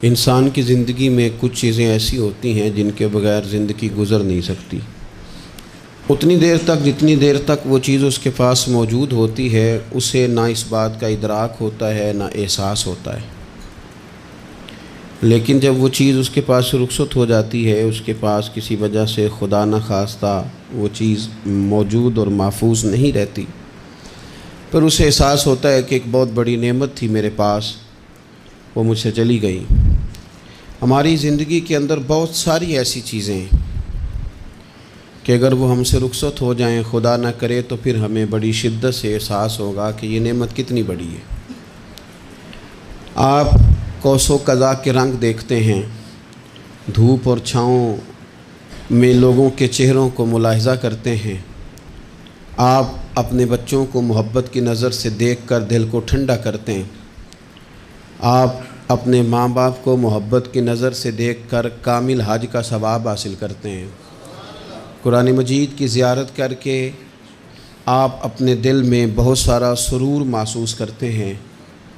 انسان کی زندگی میں کچھ چیزیں ایسی ہوتی ہیں جن کے بغیر زندگی گزر نہیں سکتی۔ اتنی دیر تک جتنی دیر تک وہ چیز اس کے پاس موجود ہوتی ہے اسے نہ اس بات کا ادراک ہوتا ہے نہ احساس ہوتا ہے، لیکن جب وہ چیز اس کے پاس سے رخصت ہو جاتی ہے، اس کے پاس کسی وجہ سے خدا نہ خواستہ وہ چیز موجود اور محفوظ نہیں رہتی، پھر اسے احساس ہوتا ہے کہ ایک بہت بڑی نعمت تھی میرے پاس، وہ مجھ سے چلی گئی۔ ہماری زندگی کے اندر بہت ساری ایسی چیزیں ہیں کہ اگر وہ ہم سے رخصت ہو جائیں، خدا نہ کرے، تو پھر ہمیں بڑی شدت سے احساس ہوگا کہ یہ نعمت کتنی بڑی ہے۔ آپ قوس و قزح کے رنگ دیکھتے ہیں، دھوپ اور چھاؤں میں لوگوں کے چہروں کو ملاحظہ کرتے ہیں، آپ اپنے بچوں کو محبت کی نظر سے دیکھ کر دل کو ٹھنڈا کرتے ہیں، آپ اپنے ماں باپ کو محبت کی نظر سے دیکھ کر کامل حج کا ثواب حاصل کرتے ہیں، قرآن مجید کی زیارت کر کے آپ اپنے دل میں بہت سارا سرور محسوس کرتے ہیں،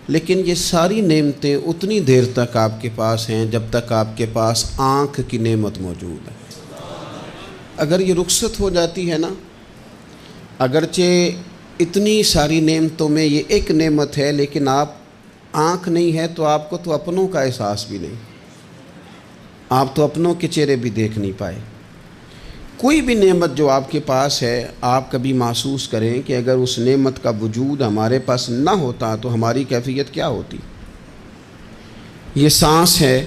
لیکن یہ ساری نعمتیں اتنی دیر تک آپ کے پاس ہیں جب تک آپ کے پاس آنکھ کی نعمت موجود ہے۔ اگر یہ رخصت ہو جاتی ہے نا، اگرچہ اتنی ساری نعمتوں میں یہ ایک نعمت ہے، لیکن آپ آنکھ نہیں ہے تو آپ کو تو اپنوں کا احساس بھی نہیں، آپ تو اپنوں کے چہرے بھی دیکھ نہیں پائے۔ کوئی بھی نعمت جو آپ کے پاس ہے، آپ کبھی محسوس کریں کہ اگر اس نعمت کا وجود ہمارے پاس نہ ہوتا تو ہماری کیفیت کیا ہوتی۔ یہ سانس ہے،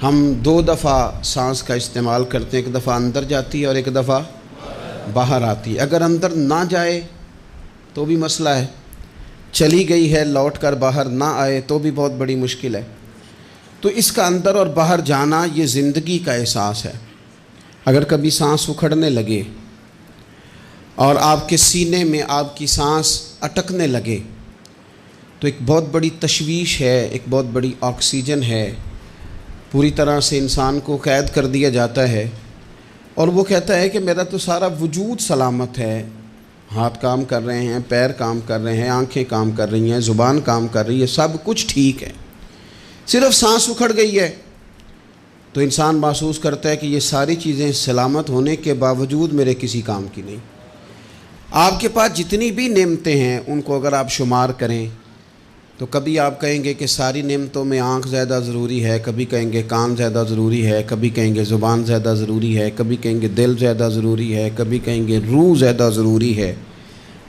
ہم دو دفعہ سانس کا استعمال کرتے ہیں، ایک دفعہ اندر جاتی ہے اور ایک دفعہ باہر آتی ہے۔ اگر اندر نہ جائے تو بھی مسئلہ ہے، چلی گئی ہے لوٹ کر باہر نہ آئے تو بھی بہت بڑی مشکل ہے۔ تو اس کا اندر اور باہر جانا یہ زندگی کا احساس ہے۔ اگر کبھی سانس اکھڑنے لگے اور آپ کے سینے میں آپ کی سانس اٹکنے لگے تو ایک بہت بڑی تشویش ہے، ایک بہت بڑی آکسیجن ہے، پوری طرح سے انسان کو قید کر دیا جاتا ہے، اور وہ کہتا ہے کہ میرا تو سارا وجود سلامت ہے، ہاتھ کام کر رہے ہیں، پیر کام کر رہے ہیں، آنکھیں کام کر رہی ہیں، زبان کام کر رہی ہے، سب کچھ ٹھیک ہے، صرف سانس اکھڑ گئی ہے۔ تو انسان محسوس کرتا ہے کہ یہ ساری چیزیں سلامت ہونے کے باوجود میرے کسی کام کی نہیں۔ آپ کے پاس جتنی بھی نعمتیں ہیں ان کو اگر آپ شمار کریں تو کبھی آپ کہیں گے کہ ساری نعمتوں میں آنکھ زیادہ ضروری ہے، کبھی کہیں گے کان زیادہ ضروری ہے، کبھی کہیں گے زبان زیادہ ضروری ہے، کبھی کہیں گے دل زیادہ ضروری ہے، کبھی کہیں گے روح زیادہ ضروری ہے،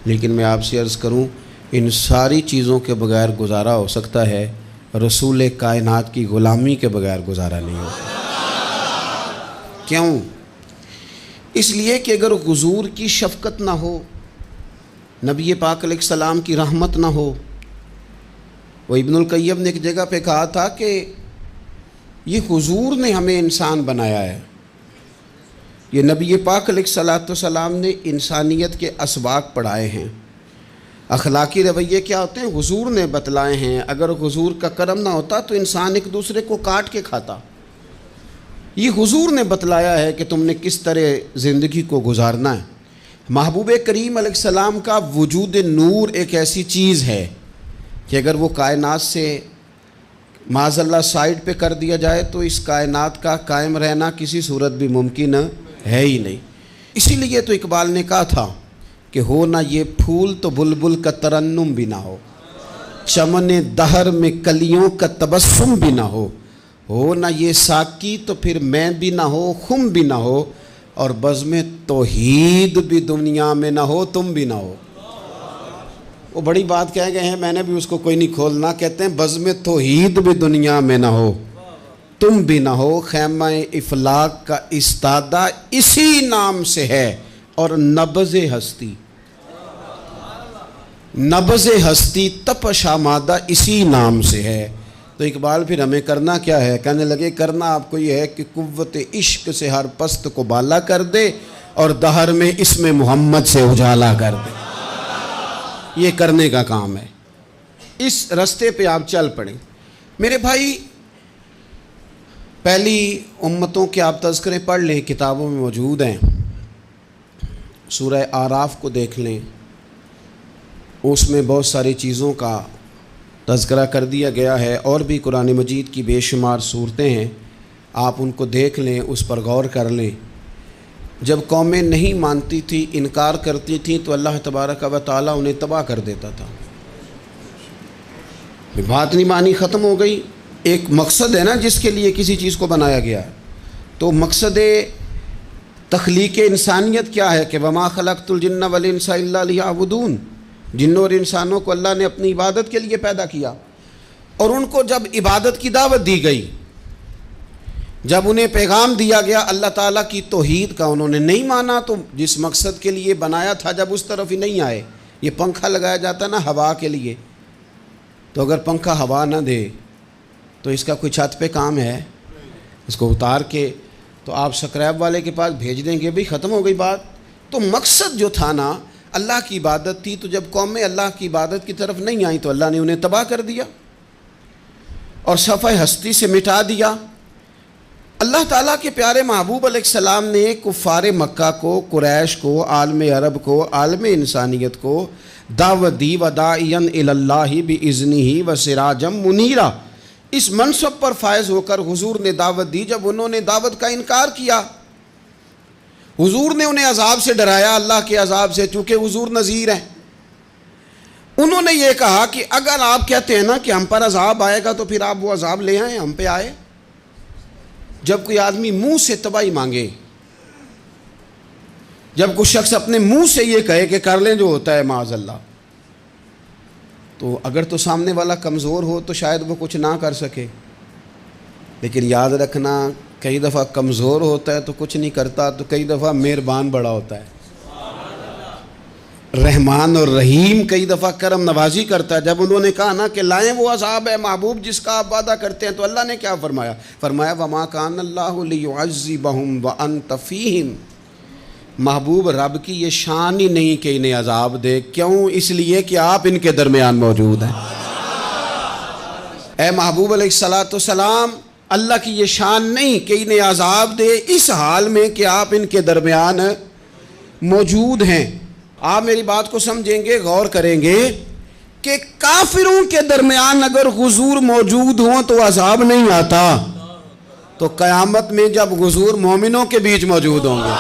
لیکن میں آپ سے عرض کروں ان ساری چیزوں کے بغیر گزارا ہو سکتا ہے، رسول کائنات کی غلامی کے بغیر گزارا نہیں ہوتا۔ کیوں؟ اس لیے کہ اگر حضور کی شفقت نہ ہو، نبی پاک علیہ السلام کی رحمت نہ ہو، وہ ابن القیم نے ایک جگہ پہ کہا تھا کہ یہ حضور نے ہمیں انسان بنایا ہے، یہ نبی پاک علیہ السلام نے انسانیت کے اسباق پڑھائے ہیں، اخلاقی رویے کیا ہوتے ہیں حضور نے بتلائے ہیں، اگر حضور کا کرم نہ ہوتا تو انسان ایک دوسرے کو کاٹ کے کھاتا۔ یہ حضور نے بتلایا ہے کہ تم نے کس طرح زندگی کو گزارنا ہے۔ محبوب کریم علیہ السلام کا وجود نور ایک ایسی چیز ہے کہ اگر وہ کائنات سے معاذ اللہ سائڈ پہ کر دیا جائے تو اس کائنات کا قائم رہنا کسی صورت بھی ممکن ہے ہی نہیں۔ اسی لیے تو اقبال نے کہا تھا کہ ہو نہ یہ پھول تو بلبل کا ترنم بھی نہ ہو، چمن دہر میں کلیوں کا تبسم بھی نہ ہو نہ یہ ساقی تو پھر میں بھی نہ ہو، خم بھی نہ ہو، اور بزم توحید بھی دنیا میں نہ ہو، تم بھی نہ ہو۔ وہ بڑی بات کہہ گئے ہیں، میں نے بھی اس کو کوئی نہیں کھولنا، کہتے ہیں بزم توحید بھی دنیا میں نہ ہو، تم بھی نہ ہو، خیمہ افلاق کا استادہ اسی نام سے ہے، اور نبض ہستی تپش آمادہ اسی نام سے ہے۔ تو اقبال پھر ہمیں کرنا کیا ہے؟ کہنے لگے کرنا آپ کو یہ ہے کہ قوت عشق سے ہر پست کو بالا کر دے اور دہر میں اسم محمد سے اجالا کر دے۔ یہ کرنے کا کام ہے، اس رستے پہ آپ چل پڑیں۔ میرے بھائی، پہلی امتوں کے آپ تذکرے پڑھ لیں، کتابوں میں موجود ہیں، سورہ اعراف کو دیکھ لیں، اس میں بہت ساری چیزوں کا تذکرہ کر دیا گیا ہے، اور بھی قرآن مجید کی بے شمار صورتیں ہیں، آپ ان کو دیکھ لیں، اس پر غور کر لیں۔ جب قومیں نہیں مانتی تھی، انکار کرتی تھیں، تو اللہ تبارک و تعالیٰ انہیں تباہ کر دیتا تھا۔ بات نہیں مانی، ختم ہو گئی۔ ایک مقصد ہے نا جس کے لیے کسی چیز کو بنایا گیا ہے، تو مقصد تخلیق انسانیت کیا ہے کہ وما خلقت الجن والانس الا لیعبدون، جنوں اور انسانوں کو اللہ نے اپنی عبادت کے لیے پیدا کیا، اور ان کو جب عبادت کی دعوت دی گئی، جب انہیں پیغام دیا گیا اللہ تعالیٰ کی توحید کا، انہوں نے نہیں مانا، تو جس مقصد کے لیے بنایا تھا جب اس طرف ہی نہیں آئے۔ یہ پنکھا لگایا جاتا نا ہوا کے لیے، تو اگر پنکھا ہوا نہ دے تو اس کا کوئی چھت پہ کام ہے؟ اس کو اتار کے تو آپ سکریب والے کے پاس بھیج دیں گے، بھئی ختم ہو گئی بات۔ تو مقصد جو تھا نا اللہ کی عبادت تھی، تو جب قومیں اللہ کی عبادت کی طرف نہیں آئیں تو اللہ نے انہیں تباہ کر دیا اور صفحہ ہستی سے مٹا دیا۔ اللہ تعالیٰ کے پیارے محبوب علیہ السلام نے کفار مکہ کو، قریش کو، عالم عرب کو، عالم انسانیت کو دعوت دی، وداعیا الی اللہ باذنہ وسراجا منیرا۔ اس منصب پر فائز ہو کر حضور نے دعوت دی۔ جب انہوں نے دعوت کا انکار کیا، حضور نے انہیں عذاب سے ڈرایا، اللہ کے عذاب سے، چونکہ حضور نذیر ہیں۔ انہوں نے یہ کہا کہ اگر آپ کہتے ہیں نا کہ ہم پر عذاب آئے گا تو پھر آپ وہ عذاب لے آئیں، ہم پہ آئے۔ جب کوئی آدمی منہ سے تباہی مانگے، جب کوئی شخص اپنے منہ سے یہ کہے کہ کر لیں جو ہوتا ہے معاذ اللہ، تو اگر تو سامنے والا کمزور ہو تو شاید وہ کچھ نہ کر سکے، لیکن یاد رکھنا کئی دفعہ کمزور ہوتا ہے تو کچھ نہیں کرتا، تو کئی دفعہ مہربان بڑا ہوتا ہے، رحمان اور رحیم کئی دفعہ کرم نوازی کرتا ہے۔ جب انہوں نے کہا نا کہ لائیں وہ عذاب ہے محبوب جس کا آپ وعدہ کرتے ہیں، تو اللہ نے کیا فرمایا؟ فرمایا وما کان اللہ لیعذبہم وانت فیہم۔ محبوب رب کی یہ شان ہی نہیں کہ انہیں عذاب دے، کیوں؟ اس لیے کہ آپ ان کے درمیان موجود ہیں۔ اے محبوب علیہ السلام، اللہ کی یہ شان نہیں کہ انہیں عذاب دے اس حال میں کہ آپ ان کے درمیان موجود ہیں۔ آپ میری بات کو سمجھیں گے، غور کریں گے کہ کافروں کے درمیان اگر حضور موجود ہوں تو عذاب نہیں آتا، تو قیامت میں جب حضور مومنوں کے بیچ موجود ہوں گے،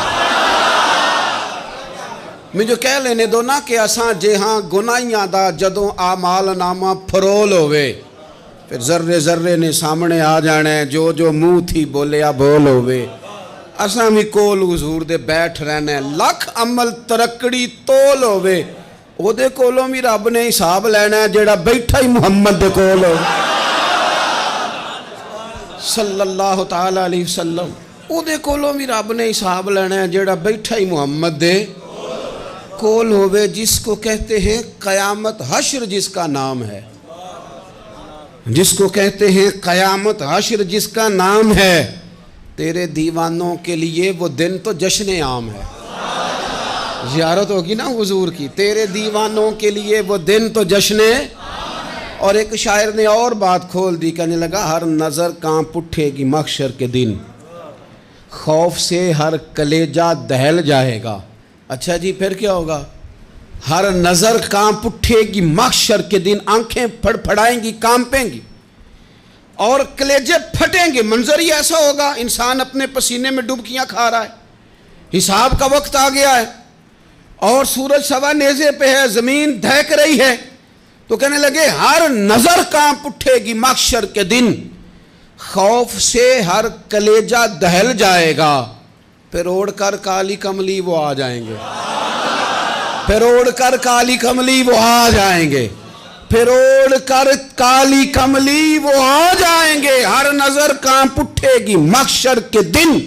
مجھے کہہ لینے دو نا کہ اساں جہاں گناہیاں دا جدوں اعمال نامہ پھرول ہوئے، پھر ذرے ذرے نے سامنے آ جانا ہے، جو جو منہ تھی بولیا بول ہوئے، اساں بھی کول حضور دے بیٹھ رہنا ہے، لکھ عمل ترکڑی تول ہوئے، او دے کولوں بھی رب نے حساب لینا ہے جیڑا بیٹھا ہی محمد دے کول ہو صلی اللہ تعالیٰ علیہ وسلم، او دے کولوں بھی رب نے حساب لینا ہے جیڑا بیٹھا ہی محمد دے کول ہوئے، جس کو کہتے ہیں قیامت حشر، جس کا نام ہے، جس کو کہتے ہیں قیامت حشر، جس کا نام ہے۔ تیرے دیوانوں کے لیے وہ دن تو جشن عام ہے، زیارت ہوگی نا حضور کی، تیرے دیوانوں کے لیے وہ دن تو جشن۔ اور ایک شاعر نے اور بات کھول دی، کہنے لگا ہر نظر کانپ اٹھے گی محشر کے دن، خوف سے ہر کلیجہ دہل جائے گا۔ اچھا جی پھر کیا ہوگا؟ ہر نظر کانپ اٹھے گی محشر کے دن، آنکھیں پھڑ پھڑائیں گی، کانپیں گی اور کلیجے پھٹیں گے۔ منظر ہی ایسا ہوگا، انسان اپنے پسینے میں ڈبکیاں کھا رہا ہے، حساب کا وقت آ گیا ہے اور سورج سوا نیزے پہ ہے، زمین دہک رہی ہے، تو کہنے لگے ہر نظر کانپ اٹھے گی محشر کے دن، خوف سے ہر کلیجہ دہل جائے گا، پھر اوڑھ کر کالی کملی وہ آ جائیں گے، پھر اوڑھ کر کالی کملی وہ آ جائیں گے، پھر اوڑھ کر کالی کملی وہ آ جائیں گے، ہر نظر کانپ اٹھے گی محشر کے دن،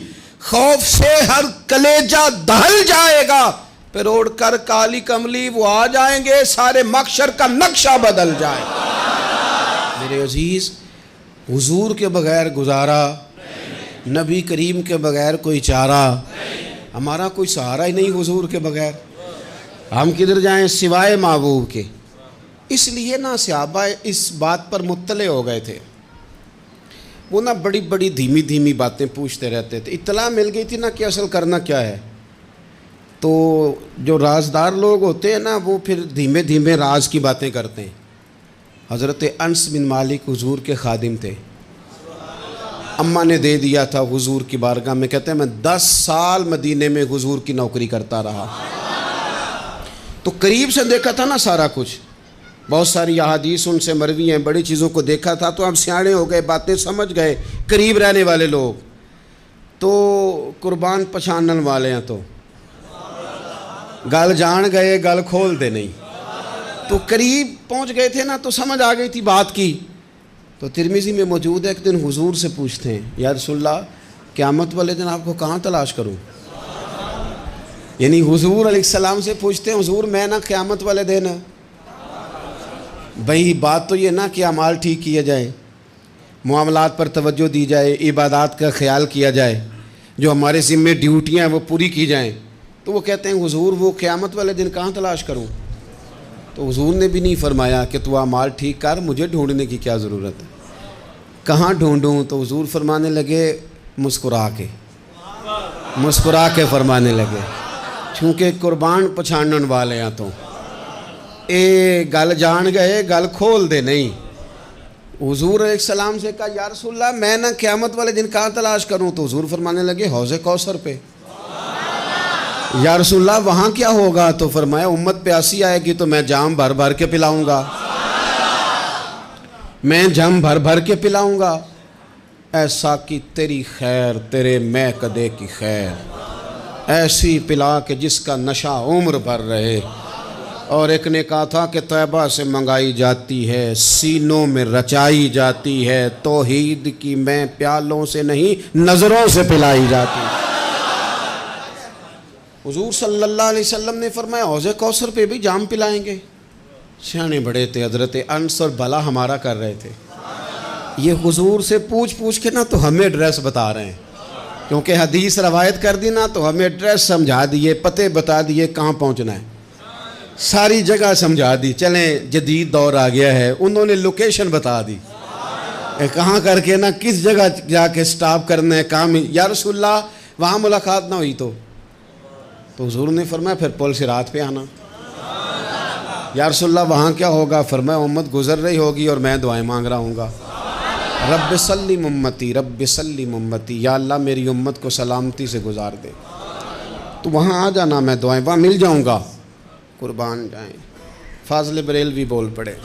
خوف سے ہر کلیجہ دہل جائے گا، پھر اوڑھ کر کالی کملی وہ آ جائیں گے، سارے محشر کا نقشہ بدل جائے گا۔ میرے عزیز، حضور کے بغیر گزارا، نبی کریم کے بغیر کوئی چارہ، ہمارا کوئی سہارا ہی نہیں حضور کے بغیر، ہم کدھر جائیں سوائے محبوب کے۔ اس لیے نا صحابہ اس بات پر مطلع ہو گئے تھے، وہ نا بڑی بڑی دھیمی دھیمی باتیں پوچھتے رہتے تھے، اطلاع مل گئی تھی نا کہ اصل کرنا کیا ہے، تو جو رازدار لوگ ہوتے ہیں نا وہ پھر دھیمے دھیمے راز کی باتیں کرتے ہیں، حضرت انس بن مالک حضور کے خادم تھے، اماں نے دے دیا تھا حضور کی بارگاہ میں، کہتے ہیں میں 10 سال مدینے میں حضور کی نوکری کرتا رہا، تو قریب سے دیکھا تھا نا سارا کچھ، بہت ساری احادیث ان سے مروی ہیں، بڑی چیزوں کو دیکھا تھا، تو ہم سیانے ہو گئے، باتیں سمجھ گئے، قریب رہنے والے لوگ تو قربان پچھانن والے ہیں، تو گل جان گئے گل کھول دے نہیں، تو قریب پہنچ گئے تھے نا، تو سمجھ آ گئی تھی بات کی۔ تو ترمذی میں موجود ہے، ایک دن حضور سے پوچھتے ہیں یا رسول اللہ قیامت والے دن آپ کو کہاں تلاش کروں؟ یعنی حضور علیہ السلام سے پوچھتے ہیں حضور میں نا قیامت والے دن، بھئی بات تو یہ نا کہ اعمال ٹھیک کیا جائے، معاملات پر توجہ دی جائے، عبادات کا خیال کیا جائے، جو ہمارے ذمے ڈیوٹیاں ہیں وہ پوری کی جائیں، تو وہ کہتے ہیں حضور وہ قیامت والے دن کہاں تلاش کروں؟ تو حضور نے بھی نہیں فرمایا کہ تو اعمال ٹھیک کر، مجھے ڈھونڈنے کی کیا ضرورت ہے، کہاں ڈھونڈوں؟ تو حضور فرمانے لگے مسکرا کے فرمانے لگے، چونکہ قربان پچھانن والے ہیں، تو اے گل جان گئے گل کھول دے نہیں۔ حضور علیہ السلام سے کہا یا رسول اللہ میں نہ قیامت والے دن کہاں تلاش کروں؟ تو حضور فرمانے لگے حوض کوثر پہ۔ یا رسول اللہ وہاں کیا ہوگا؟ تو فرمایا امت پیاسی آئے گی تو میں جام بھر بھر کے پلاؤں گا، میں جام بھر بھر کے پلاؤں گا، ایسا کی تیری خیر تیرے میں کدے کی خیر، ایسی پلا کہ جس کا نشہ عمر بھر رہے۔ اور ایک نے کہا تھا کہ طیبہ سے منگائی جاتی ہے، سینوں میں رچائی جاتی ہے، توحید کی میں پیالوں سے نہیں نظروں سے پلائی جاتی ہے۔ حضور صلی اللہ علیہ وسلم نے فرمایا حوض کوثر پہ بھی جام پلائیں گے؟ سیانے بڑے تھے حضرت انس، اور بھلا ہمارا کر رہے تھے۔ یہ حضور سے پوچھ کے نا تو ہمیں ایڈریس بتا رہے ہیں، کیونکہ حدیث روایت کر دی نا تو ہمیں ایڈریس سمجھا دیے، پتے بتا دیے کہاں پہنچنا ہے، ساری جگہ سمجھا دی۔ چلیں جدید دور آ گیا ہے، انہوں نے لوکیشن بتا دی، کہاں کر کے نا کس جگہ جا کے سٹاپ کرنا ہے کام۔ یا رسول اللہ وہاں ملاقات نہ ہوئی تو حضور نے فرمایا پھر پل صراط پہ آنا۔ یا رسول اللہ وہاں کیا ہوگا؟ فرمایا امت گزر رہی ہوگی اور میں دعائیں مانگ رہا ہوں گا، رب سلم امتی رب سلم امتی، یا اللہ میری امت کو سلامتی سے گزار دے، تو وہاں آ جانا، میں دعائیں وہاں مل جاؤں گا، قربان جائیں۔ فاضل بریلوی بول پڑے،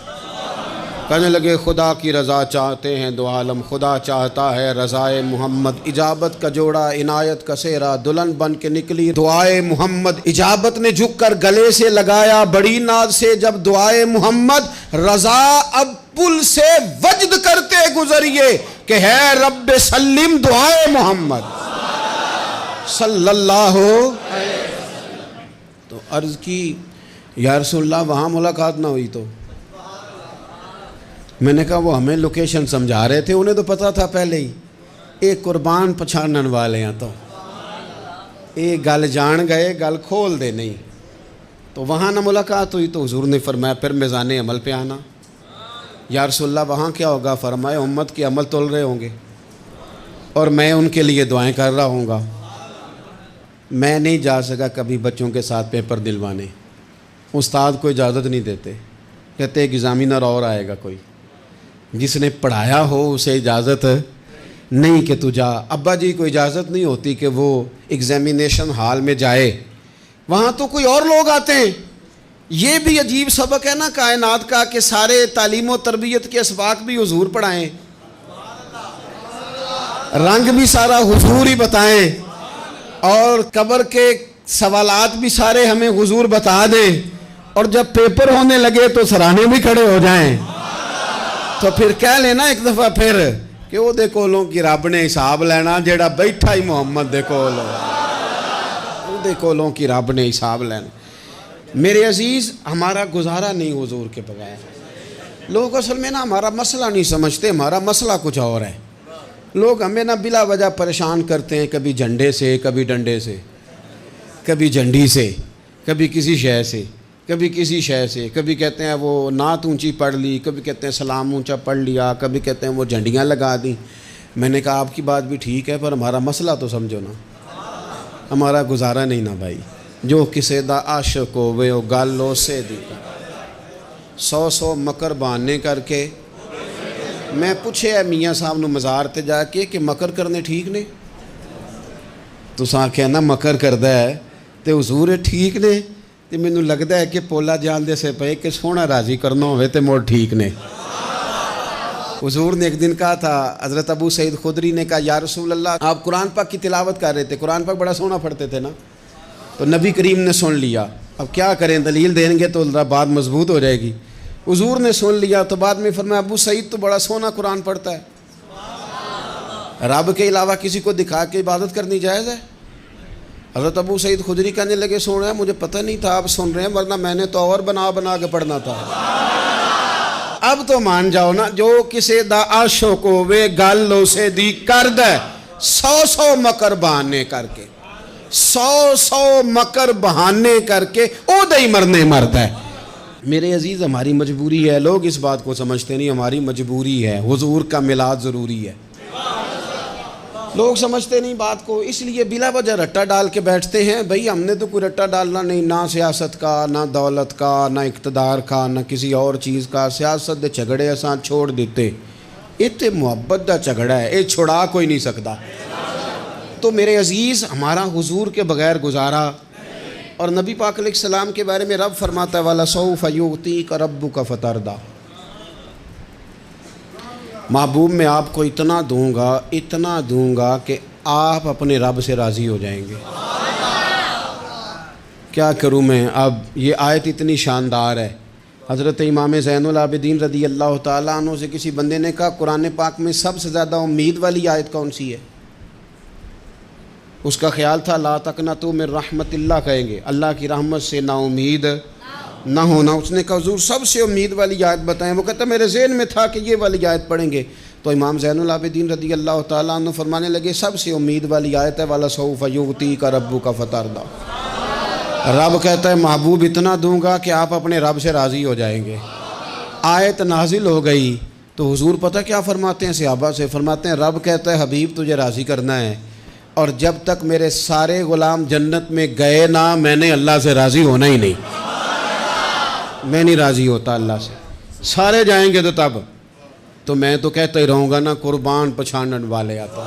کہنے لگے خدا کی رضا چاہتے ہیں دو عالم، خدا چاہتا ہے رضائے محمد، اجابت کا جوڑا عنایت کا سہرا، دلہن بن کے نکلی دعائے محمد، اجابت نے جھک کر گلے سے لگایا بڑی ناز سے جب دعائے محمد، رضا اب پل سے وجد کرتے گزریے کہ ہے رب سلم دعائے محمد صلی اللہ علیہ وسلم۔ تو عرض کی یا رسول اللہ وہاں ملاقات نہ ہوئی تو؟ میں نے کہا وہ ہمیں لوکیشن سمجھا رہے تھے، انہیں تو پتا تھا پہلے ہی، ایک قربان پچھانن والے ہیں، تو ایک گل جان گئے گل کھول دے نہیں، تو وہاں نہ ملاقات ہوئی تو حضور نے فرمایا پھر میزان عمل پہ آنا۔ یا رسول اللہ وہاں کیا ہوگا؟ فرمایا امت کے عمل تول رہے ہوں گے اور میں ان کے لیے دعائیں کر رہا ہوں گا۔ میں نہیں جا سکا کبھی بچوں کے ساتھ پیپر دلوانے، استاد کو اجازت نہیں دیتے، کہتے ایک ایگزامینر اور آئے گا کوئی، جس نے پڑھایا ہو اسے اجازت نہیں کہ تو جا۔ ابا جی کو اجازت نہیں ہوتی کہ وہ ایگزامینیشن ہال میں جائے، وہاں تو کوئی اور لوگ آتے ہیں۔ یہ بھی عجیب سبق ہے نا کائنات کا کہ سارے تعلیم و تربیت کے اسباق بھی حضور پڑھائیں، رنگ بھی سارا حضور ہی بتائیں، اور قبر کے سوالات بھی سارے ہمیں حضور بتا دیں، اور جب پیپر ہونے لگے تو سراہنے بھی کھڑے ہو جائیں، تو پھر کہہ لینا ایک دفعہ پھر کہ وہ دے کولوں کی رب نے حساب لینا، جیڑا بیٹھا ہی محمد دے کول، وہ دے کولوں کی رب نے حساب لینا۔ میرے عزیز ہمارا گزارا نہیں حضور کے بغیر۔ لوگ اصل میں نا ہمارا مسئلہ نہیں سمجھتے، ہمارا مسئلہ کچھ اور ہے۔ لوگ ہمیں نا بلا وجہ پریشان کرتے ہیں، کبھی جھنڈے سے، کبھی ڈنڈے سے، کبھی جھنڈی سے، کبھی کسی شے سے، کبھی کسی شے سے، کبھی کہتے ہیں وہ نعت اونچی پڑھ لی، کبھی کہتے ہیں سلام اونچا پڑھ لیا، کبھی کہتے ہیں وہ جھنڈیاں لگا دیں۔ میں نے کہا آپ کی بات بھی ٹھیک ہے، پر ہمارا مسئلہ تو سمجھو نا، ہمارا گزارا نہیں نا بھائی۔ جو کسے دا عاشق ہووے او گل اسے دی، 100 مکر بہانے کر کے میں پوچھے میاں صاحب نو مزار تے جا کے کہ مکر کرنے ٹھیک نے؟ تساں آکھیا نا مکر کردا ہے تے حضور ٹھیک نے؟ تے مینوں لگدا ہے کہ پولا جان دے سے پئے کہ سونا راضی کرنا ہوئے تے موڑ ٹھیک نے۔ حضور نے ایک دن کہا تھا، حضرت ابو سعید خدری نے کہا یا رسول اللہ، آپ قرآن پاک کی تلاوت کر رہے تھے، قرآن پاک بڑا سونا پڑھتے تھے نا، تو نبی کریم نے سن لیا، اب کیا کریں، دلیل دیں گے تو بات مضبوط ہو جائے گی۔ حضور نے سن لیا تو بعد میں فرمایا ابو سعید تو بڑا سونا قرآن پڑھتا ہے، رب کے علاوہ کسی کو دکھا کے عبادت کرنی جائز ہے؟ حضرت ابو سعید خدری کہنے لگے سن رہے ہیں، مجھے پتہ نہیں تھا آپ سن رہے ہیں، ورنہ میں نے تو اور بنا بنا کے پڑھنا تھا۔ اب تو مان جاؤ نا، جو کسے دا عاشق ہوئے گل اسے دی کرد ہے، 100 مکر بہانے کر کے، 100 مکر بہانے کر کے او دہی مرنے مرد ہے۔ میرے عزیز ہماری مجبوری ہے، لوگ اس بات کو سمجھتے نہیں، ہماری مجبوری ہے، حضور کا میلاد ضروری ہے، لوگ سمجھتے نہیں بات کو، اس لیے بلا وجہ رٹا ڈال کے بیٹھتے ہیں۔ بھئی ہم نے تو کوئی رٹا ڈالنا نہیں، نہ سیاست کا، نہ دولت کا، نہ اقتدار کا، نہ کسی اور چیز کا۔ سیاست دے جھگڑے اساں چھوڑ دیتے، اتنے محبت دا جھگڑا ہے، یہ چھڑا کوئی نہیں سکتا۔ تو میرے عزیز ہمارا حضور کے بغیر گزارا، اور نبی پاک علیہ السلام کے بارے میں رب فرماتا ہے وَلَسَوْفَ يُعْطِيكَ رَبُّكَ فَتَرْضَىٰ، محبوب میں آپ کو اتنا دوں گا کہ آپ اپنے رب سے راضی ہو جائیں گے۔ کیا کروں میں اب، یہ آیت اتنی شاندار ہے۔ حضرت امام زین العابدین رضی اللہ تعالیٰ عنہ سے کسی بندے نے کہا قرآن پاک میں سب سے زیادہ امید والی آیت کون سی ہے؟ اس کا خیال تھا لا تقنطوا من رحمت اللہ کہیں گے، اللہ کی رحمت سے نا امید نہ ہونا۔ اس نے کہا حضور سب سے امید والی آیت بتائیں، وہ کہتا میرے ذہن میں تھا کہ یہ والی آیت پڑھیں گے۔ تو امام زین العابدین رضی اللہ تعالیٰ عنہ فرمانے لگے سب سے امید والی آیت ہے وَلَسَوْفَ يُعْطِيكَ رَبُّكَ فَتَرْضَىٰ، رب کہتا ہے محبوب اتنا دوں گا کہ آپ اپنے رب سے راضی ہو جائیں گے۔ آیت نازل ہو گئی تو حضور پتہ کیا فرماتے ہیں صحابہ سے؟ فرماتے ہیں رب کہتا ہے حبیب تجھے راضی کرنا ہے، اور جب تک میرے سارے غلام جنت میں گئے نہ میں نے اللہ سے راضی ہونا ہی نہیں، میں نہیں راضی ہوتا اللہ سے، سارے جائیں گے تو تب تو میں تو کہتا ہی رہوں گا نا قربان پچھانن والے آتا،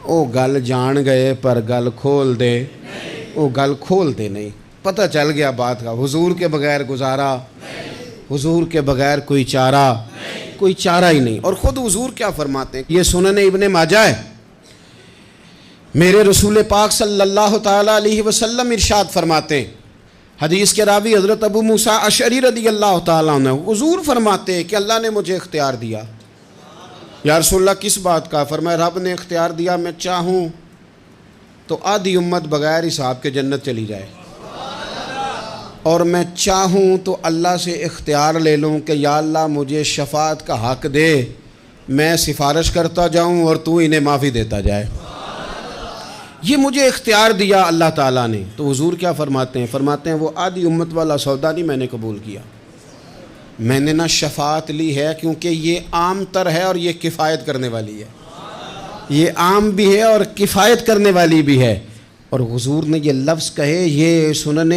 او گل جان گئے پر گل کھول دے، او گل کھول دے نہیں، پتہ چل گیا بات کا، حضور کے بغیر گزارا، حضور کے بغیر کوئی چارہ ہی نہیں۔ اور خود حضور کیا فرماتے ہیں، یہ سنن ابن ماجہ ہے، میرے رسول پاک صلی اللہ تعالیٰ علیہ وسلم ارشاد فرماتے ہیں، حدیث کے راوی حضرت ابو موسیٰ اشعری رضی اللہ تعالیٰ عنہ، حضور فرماتے ہیں کہ اللہ نے مجھے اختیار دیا۔ یا رسول اللہ کس بات کا؟ فرمایا رب نے اختیار دیا میں چاہوں تو آدھی امت بغیر حساب کے جنت چلی جائے، اور میں چاہوں تو اللہ سے اختیار لے لوں کہ یا اللہ مجھے شفاعت کا حق دے، میں سفارش کرتا جاؤں اور تو انہیں معافی دیتا جائے، یہ مجھے اختیار دیا اللہ تعالیٰ نے۔ تو حضور کیا فرماتے ہیں؟ فرماتے ہیں وہ آدھی امت والا سودا نہیں میں نے قبول کیا، میں نے نہ شفاعت لی ہے کیونکہ یہ عام تر ہے اور یہ کفایت کرنے والی ہے، یہ عام بھی ہے اور کفایت کرنے والی بھی ہے۔ اور حضور نے یہ لفظ کہے، یہ سنن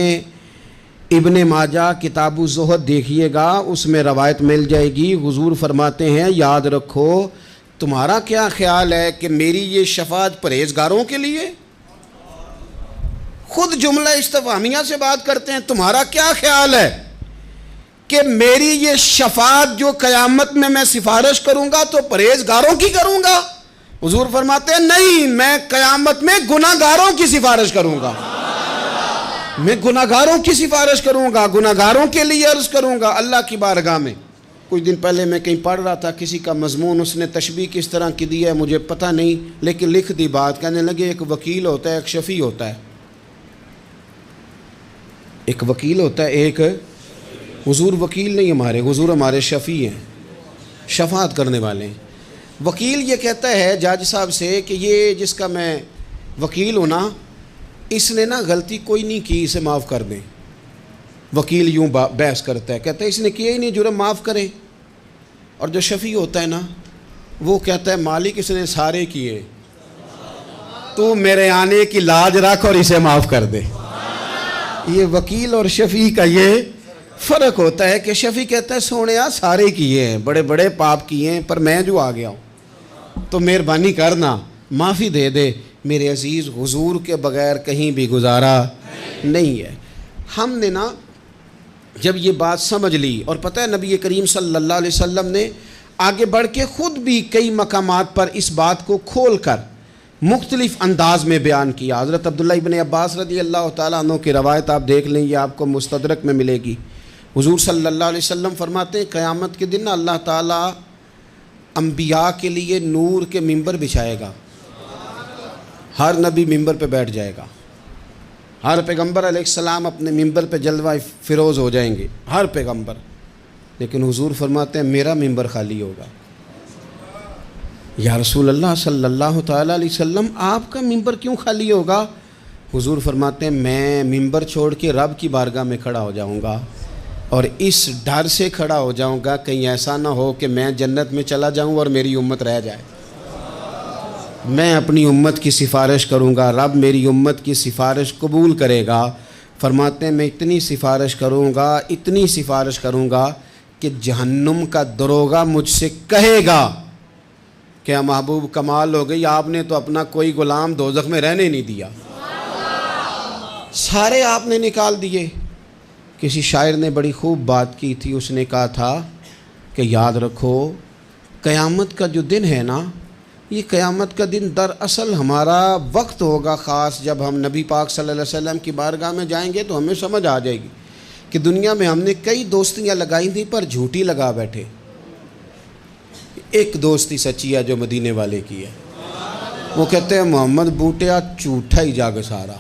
ابن ماجہ کتاب الزہد دیکھیے گا، اس میں روایت مل جائے گی۔ حضور فرماتے ہیں یاد رکھو تمہارا کیا خیال ہے کہ میری یہ شفاعت پرہیزگاروں کے لیے؟ خود جملہ استفہامیہ سے بات کرتے ہیں، تمہارا کیا خیال ہے کہ میری یہ شفاعت جو قیامت میں میں سفارش کروں گا تو پرہیزگاروں کی کروں گا؟ حضور فرماتے ہیں نہیں، میں قیامت میں گناہ گاروں کی سفارش کروں گا، میں گناہ گاروں کی سفارش کروں گا، گناہ گاروں کے لیے عرض کروں گا اللہ کی بارگاہ میں۔ کچھ دن پہلے میں کہیں پڑھ رہا تھا کسی کا مضمون، اس نے تشبیہ کس طرح کی دی ہے مجھے پتہ نہیں، لیکن لکھ دی بات، کہنے لگے ایک وکیل ہوتا ہے ایک شفیع ہوتا ہے، ایک وکیل ہوتا ہے ایک، حضور وکیل نہیں ہمارے، حضور ہمارے شفیع ہیں، شفاعت کرنے والے ہیں۔ وکیل یہ کہتا ہے جج صاحب سے کہ یہ جس کا میں وکیل ہوں نا اس نے نا غلطی کوئی نہیں کی، اسے معاف کر دیں۔ وکیل یوں بحث کرتا ہے، کہتا ہے اس نے کیا ہی نہیں، جرم معاف کریں۔ اور جو شفیع ہوتا ہے نا وہ کہتا ہے مالک اس نے سارے کیے، تو میرے آنے کی لاج رکھ اور اسے معاف کر دے۔ یہ وکیل اور شفیع کا یہ فرق ہوتا ہے کہ شفیع کہتا ہے سونے سارے کیے ہیں، بڑے بڑے پاپ کیے ہیں، پر میں جو آ گیا ہوں تو مہربانی کرنا معافی دے دے۔ میرے عزیز، حضور کے بغیر کہیں بھی گزارا نہیں ہے۔ ہم نے نا جب یہ بات سمجھ لی، اور پتہ ہے نبی کریم صلی اللہ علیہ وسلم نے آگے بڑھ کے خود بھی کئی مقامات پر اس بات کو کھول کر مختلف انداز میں بیان کیا۔ حضرت عبداللہ ابن عباس رضی اللہ تعالیٰ عنہ کی روایت آپ دیکھ لیں، یہ آپ کو مستدرک میں ملے گی۔ حضور صلی اللہ علیہ وسلم فرماتے ہیں قیامت کے دن اللہ تعالیٰ انبیاء کے لیے نور کے ممبر بچھائے گا، ہر نبی ممبر پہ بیٹھ جائے گا، ہر پیغمبر علیہ السلام اپنے ممبر پہ جلوہ فروز ہو جائیں گے، ہر پیغمبر۔ لیکن حضور فرماتے ہیں میرا ممبر خالی ہوگا۔ یا رسول اللہ صلی اللہ تعالیٰ علیہ وسلم آپ کا ممبر کیوں خالی ہوگا؟ حضور فرماتے ہیں میں ممبر چھوڑ کے رب کی بارگاہ میں کھڑا ہو جاؤں گا، اور اس ڈر سے کھڑا ہو جاؤں گا کہیں ایسا نہ ہو کہ میں جنت میں چلا جاؤں اور میری امت رہ جائے۔ میں اپنی امت کی سفارش کروں گا، رب میری امت کی سفارش قبول کرے گا۔ فرماتے ہیں میں اتنی سفارش کروں گا، اتنی سفارش کروں گا کہ جہنم کا دروغہ مجھ سے کہے گا کہ محبوب کمال ہو گئی، آپ نے تو اپنا کوئی غلام دوزخ میں رہنے نہیں دیا، سارے آپ نے نکال دیے۔ کسی شاعر نے بڑی خوب بات کی تھی، اس نے کہا تھا کہ یاد رکھو قیامت کا جو دن ہے نا، یہ قیامت کا دن دراصل ہمارا وقت ہوگا خاص، جب ہم نبی پاک صلی اللہ علیہ وسلم کی بارگاہ میں جائیں گے تو ہمیں سمجھ آ جائے گی کہ دنیا میں ہم نے کئی دوستیاں لگائی تھیں پر جھوٹی لگا بیٹھے، ایک دوستی سچی ہے جو مدینے والے کی ہے۔ وہ کہتے ہیں محمد بوٹیا جھوٹا ہی جاگ سارا،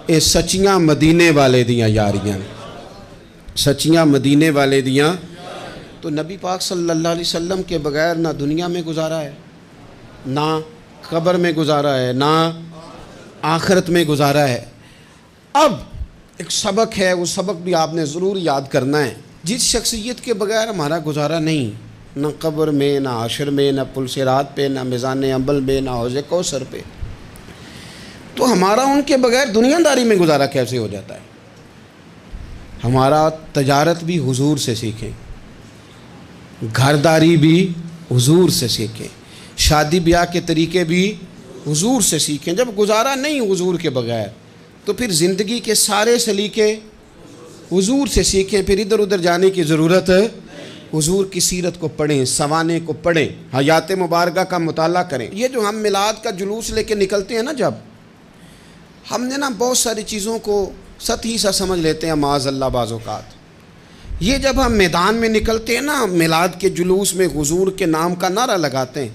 اے سچیاں مدینے والے دیاں یاریاں، سچیاں مدینے والے دیاں۔ تو نبی پاک صلی اللہ علیہ وسلم کے بغیر نہ دنیا میں گزارا ہے، نہ قبر میں گزارا ہے، نہ آخرت میں گزارا ہے۔ اب ایک سبق ہے، وہ سبق بھی آپ نے ضرور یاد کرنا ہے۔ جس شخصیت کے بغیر ہمارا گزارا نہیں، نہ قبر میں، نہ حشر میں، نہ پل صراط پہ، نہ میزان عمل میں، نہ حوض کوثر پہ، تو ہمارا ان کے بغیر دنیا داری میں گزارا کیسے ہو جاتا ہے؟ ہمارا تجارت بھی حضور سے سیکھیں، گھرداری بھی حضور سے سیکھیں، شادی بیاہ کے طریقے بھی حضور سے سیکھیں۔ جب گزارا نہیں حضور کے بغیر تو پھر زندگی کے سارے سلیقے حضور سے سیکھیں، پھر ادھر ادھر جانے کی ضرورت ہے۔ حضور کی سیرت کو پڑھیں، سوانے کو پڑھیں، حیات مبارکہ کا مطالعہ کریں۔ یہ جو ہم میلاد کا جلوس لے کے نکلتے ہیں نا، جب ہم نے نا بہت ساری چیزوں کو سطحی سا سمجھ لیتے ہیں معاذ اللہ بعض اوقات۔ یہ جب ہم میدان میں نکلتے ہیں نا، میلاد کے جلوس میں حضور کے نام کا نعرہ لگاتے ہیں،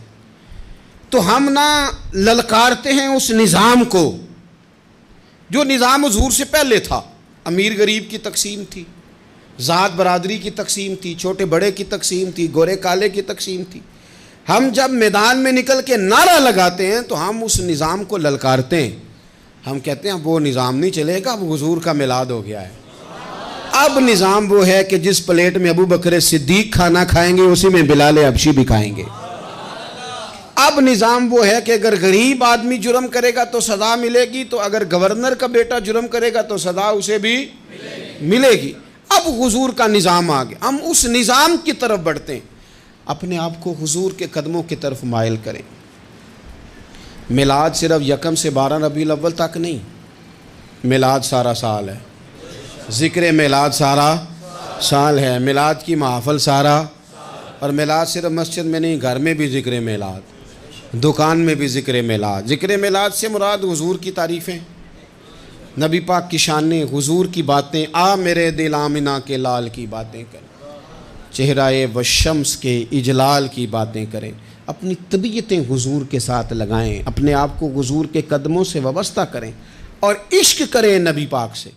تو ہم نا للکارتے ہیں اس نظام کو جو نظام حضور سے پہلے تھا۔ امیر غریب کی تقسیم تھی، ذات برادری کی تقسیم تھی، چھوٹے بڑے کی تقسیم تھی، گورے کالے کی تقسیم تھی۔ ہم جب میدان میں نکل کے نعرہ لگاتے ہیں تو ہم اس نظام کو للکارتے ہیں۔ ہم کہتے ہیں وہ نظام نہیں چلے گا، اب حضور کا میلاد ہو گیا ہے۔ اب نظام وہ ہے کہ جس پلیٹ میں ابو بکر صدیق کھانا کھائیں گے اسی میں بلال حبشی بھی کھائیں گے۔ اب نظام وہ ہے کہ اگر غریب آدمی جرم کرے گا تو سزا ملے گی، تو اگر گورنر کا بیٹا جرم کرے گا تو سزا اسے بھی ملے گی۔ اب حضور کا نظام آ گیا، ہم اس نظام کی طرف بڑھتے ہیں۔ اپنے آپ کو حضور کے قدموں کی طرف مائل کریں۔ میلاد صرف 1 سے 12 ربیع الاول تک نہیں، میلاد سارا سال ہے، ذکر میلاد سارا سال ہے، میلاد کی محفل سارا، اور میلاد صرف مسجد میں نہیں، گھر میں بھی ذکر میلاد، دکان میں بھی ذکر میلاد۔ ذکر میلاد سے مراد حضور کی تعریفیں، نبی پاک کی شانیں، حضور کی باتیں، آ میرے دل آمنہ کے لال کی باتیں کریں، چہرہ والشمس کے اجلال کی باتیں کریں، اپنی طبیعتیں حضور کے ساتھ لگائیں، اپنے آپ کو حضور کے قدموں سے وابستہ کریں اور عشق کریں نبی پاک سے۔